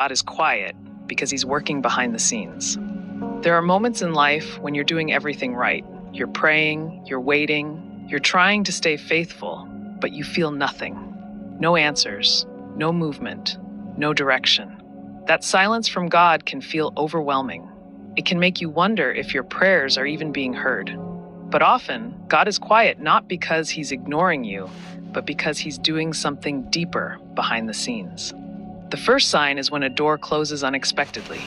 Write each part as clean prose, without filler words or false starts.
God is quiet because he's working behind the scenes. There are moments in life when you're doing everything right. You're praying, you're waiting, you're trying to stay faithful, but you feel nothing. No answers, no movement, no direction. That silence from God can feel overwhelming. It can make you wonder if your prayers are even being heard. But often, God is quiet not because he's ignoring you, but because he's doing something deeper behind the scenes. The first sign is when a door closes unexpectedly.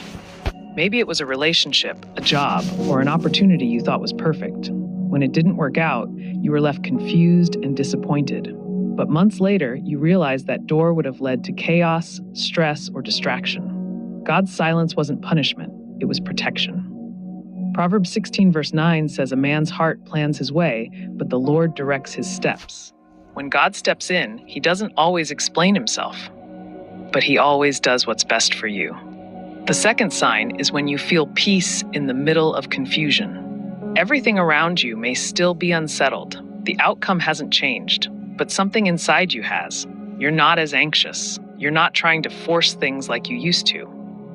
Maybe it was a relationship, a job, or an opportunity you thought was perfect. When it didn't work out, you were left confused and disappointed. But months later, you realized that door would have led to chaos, stress, or distraction. God's silence wasn't punishment, it was protection. Proverbs 16 verse 9 says a man's heart plans his way, but the Lord directs his steps. When God steps in, he doesn't always explain himself, but he always does what's best for you. The second sign is when you feel peace in the middle of confusion. Everything around you may still be unsettled. The outcome hasn't changed, but something inside you has. You're not as anxious. You're not trying to force things like you used to.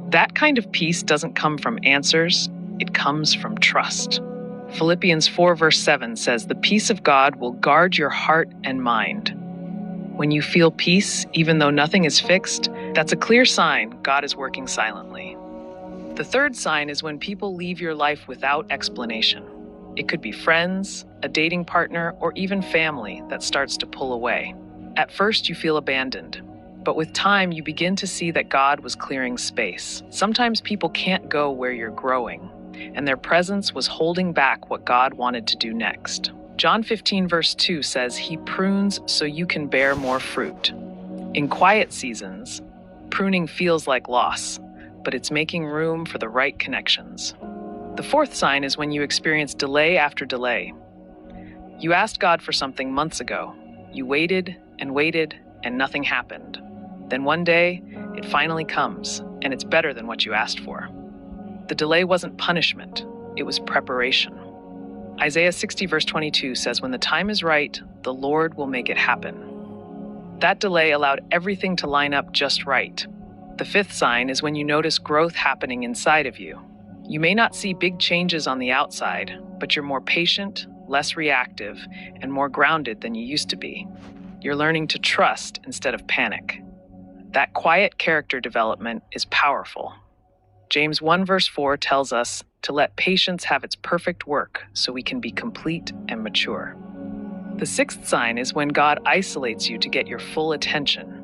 That kind of peace doesn't come from answers, it comes from trust. Philippians 4 verse 7 says, "The peace of God will guard your heart and mind." When you feel peace, even though nothing is fixed, that's a clear sign God is working silently. The third sign is when people leave your life without explanation. It could be friends, a dating partner, or even family that starts to pull away. At first, you feel abandoned, but with time, you begin to see that God was clearing space. Sometimes people can't go where you're growing, and their presence was holding back what God wanted to do next. John 15 verse 2 says, "He prunes so you can bear more fruit." In quiet seasons, pruning feels like loss, but it's making room for the right connections. The fourth sign is when you experience delay after delay. You asked God for something months ago. You waited, and nothing happened. Then one day, it finally comes, and it's better than what you asked for. The delay wasn't punishment, it was preparation. Isaiah 60 verse 22 says, "When the time is right, the Lord will make it happen." That delay allowed everything to line up just right. The fifth sign is when you notice growth happening inside of you. You may not see big changes on the outside, but you're more patient, less reactive, and more grounded than you used to be. You're learning to trust instead of panic. That quiet character development is powerful. James 1 verse 4 tells us to let patience have its perfect work so we can be complete and mature. The sixth sign is when God isolates you to get your full attention.